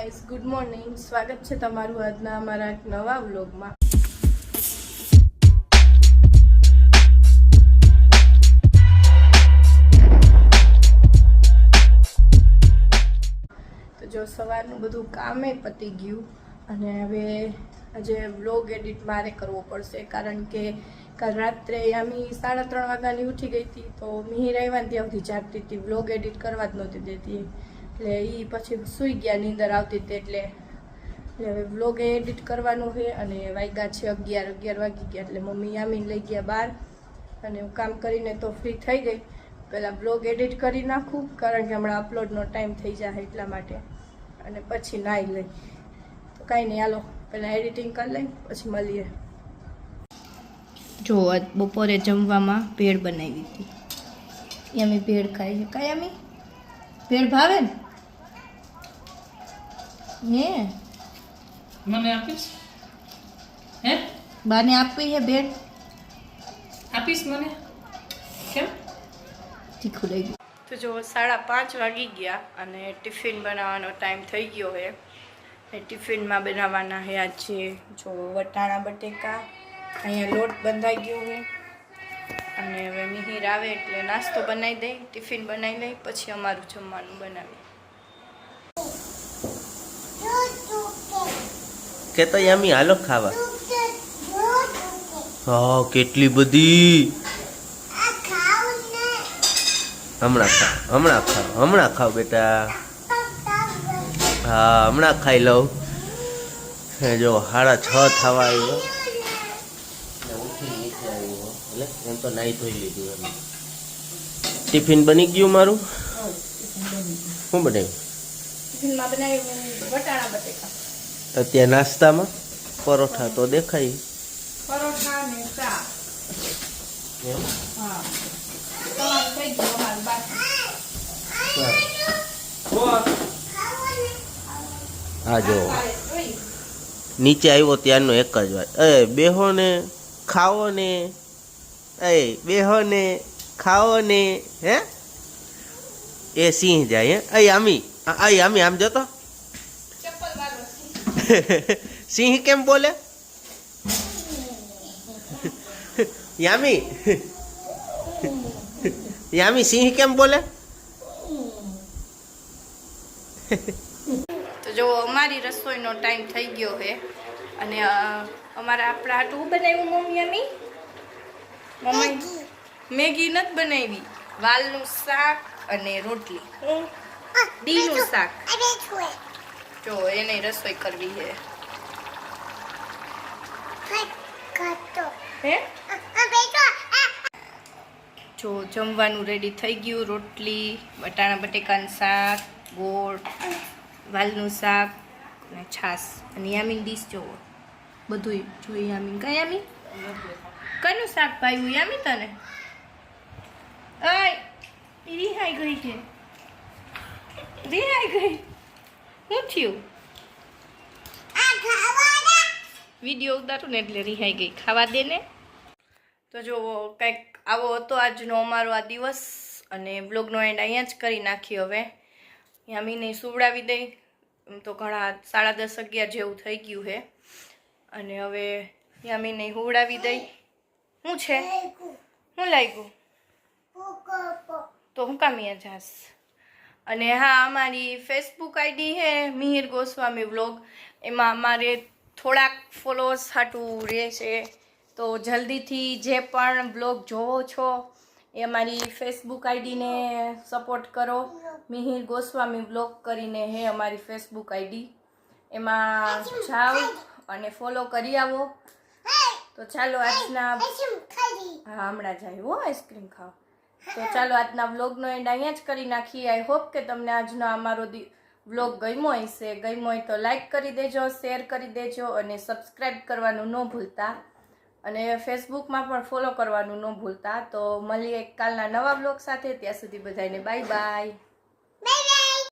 Guys, good morning. સ્વાગત છે તમારું આજના અમારા એક નવા વ્લોગમાં. તો જો સવારનું બધું કામે પતી ગયું અને હવે આજે વ્લોગ એડિટ મારે કરવો પડશે, કારણ કે કાલ રાત્રે યામી 3:30 વાગ્યાની ઉઠી ગઈ હતી. તો મિહિર આવ્યા ને ત્યાં સુધી જાગતી હતી, વ્લોગ એડિટ કરવા જ નહોતી દેતી. એટલે એ પછી સૂઈ ગયા, નીંદર આવતી હતી. એટલે હવે વ્લોગ એડિટ કરવાનું છે અને વાગ્યા છે 11 વાગી ગયા. એટલે મમ્મી યામીને લઈ ગયા બહાર અને હું કામ કરીને તો ફ્રી થઈ ગઈ. પહેલાં વ્લોગ એડિટ કરી નાખું, કારણ કે હમણાં અપલોડનો ટાઈમ થઈ જાય એટલા માટે. અને પછી નાહી લઈ. તો કાંઈ નહીં, હાલો પહેલાં એડિટિંગ કરી લઈ પછી મળીએ. જો બપોરે જમવામાં ભેળ બનાવી હતી. યામી ભેળ ખાઈ છે. કાંઈ યામી ભેળ ભાવે ને? હે મને આપીશ? હે બાને આપવી છે ભેળ? આપીશ મને? કેમ? તીખું લઈ ગયું. તો જો 5:30 વાગી ગયા અને ટિફિન બનાવવાનો ટાઈમ થઈ ગયો છે. એ ટિફિનમાં બનાવવાના છે આજે જો વટાણા બટેકા. અહીંયા લોટ બંધાઈ ગયો છે અને હવે મિહિર આવે એટલે નાસ્તો બનાવી દઈ, ટિફિન બનાવી લઈ, પછી અમારું જમવાનું બનાવી. કે તો યામી હાલો ખાવા. હા, કેટલી બધી. હમણાં ખાવ બેટા. હા, હમણાં ખાઈ લઉં. જો 6:30 થવા આવ્યો. એટલે એમ તો નાહી ધોઈ લીધું. એમ ટિફિન બની ગયું મારું. શું બનાવ્યું? ટિફિનમાં બનાવ્યું વટાણા બટેકા. અત્યારે નાસ્તામાં પરોઠા તો દેખાય. પરોઠા ને ચા. હા, તમારું થઈ ગયું, અમારું બાકી. હા, જો નીચે આવ્યો ત્યારનો એક જ વાત. બેહો ને ખાઓ ને, બેહો ને ખાઓ ને. હે એ સિંહ જાય. હે આમી આમ જતો. સિંહ કેમ બોલે? યામી સિંહ કેમ બોલે? તો જો અમારી રસોઈનો ટાઈમ થઈ ગયો છે અને અમારા આપણા હાટું બનાવ્યું મમ્મી. યામી મેગી નથી બનાવી, વાલનું શાક અને રોટલી. ડીનું શાક. જો એને રસોઈ કરવી છે. હે જો જમવાનું રેડી થઈ ગયું. રોટલી, વટાણા બટેકાનું શાક, ગોળ, વાલનું શાક અને છાશ. અને યામીન ડીશ જોવો બધું જોઈએ. યામીન કઈ યામી કનું શાક ભાવ્યું યામી તને? અય રિહાઈ ગઈ છે, રિહાઈ ગઈ. શું થયું? વિડીયો ઉતારું ને એટલે રિહાઈ ગઈ. ખાવા દે ને. તો જો કંઈક આવો હતો આજનો અમારો આ દિવસ અને બ્લોગનો એન્ડ અહીંયા જ કરી નાખી. હવે યામીને સુવડાવી દઈ. એમ તો ઘણા 10:30 11 જેવું થઈ ગયું છે અને હવે યામીને સુવડાવી દઈ. શું છે? શું લાગ્યું? તો હું કામ અહીંયા જાસ? અને હા, અમારી ફેસબુક આઈડી છે મિહિર ગોસ્વામી વ્લોગ. એમાં અમારે થોડાક ફોલોઅર્સ હાટું રહેશે. તો જલ્દીથી જે પણ વ્લોગ જોવો છો એ અમારી ફેસબુક આઈડીને સપોર્ટ કરો. મિહિર ગોસ્વામી વ્લોગ કરીને હે અમારી ફેસબુક આઈડી. એમાં જાઓ અને ફોલો કરી આવો. તો ચાલો આજના હા હમણાં જાય હો આઈસ્ક્રીમ ખાઓ. તો ચાલો આજના વ્લોગનો એન્ડ અહીંયા જ કરી નાખીએ. આઈ હોપ કે તમને આજનો અમારો વ્લોગ ગમ્યો હશે. ગમ્યો હોય તો લાઈક કરી દેજો, શેર કરી દેજો અને સબસ્ક્રાઈબ કરવાનું ન ભૂલતા. અને ફેસબુકમાં પણ ફોલો કરવાનું ન ભૂલતા. તો મળીએ કાલના નવા વ્લોગ સાથે. ત્યાં સુધી બધાને બાય બાય.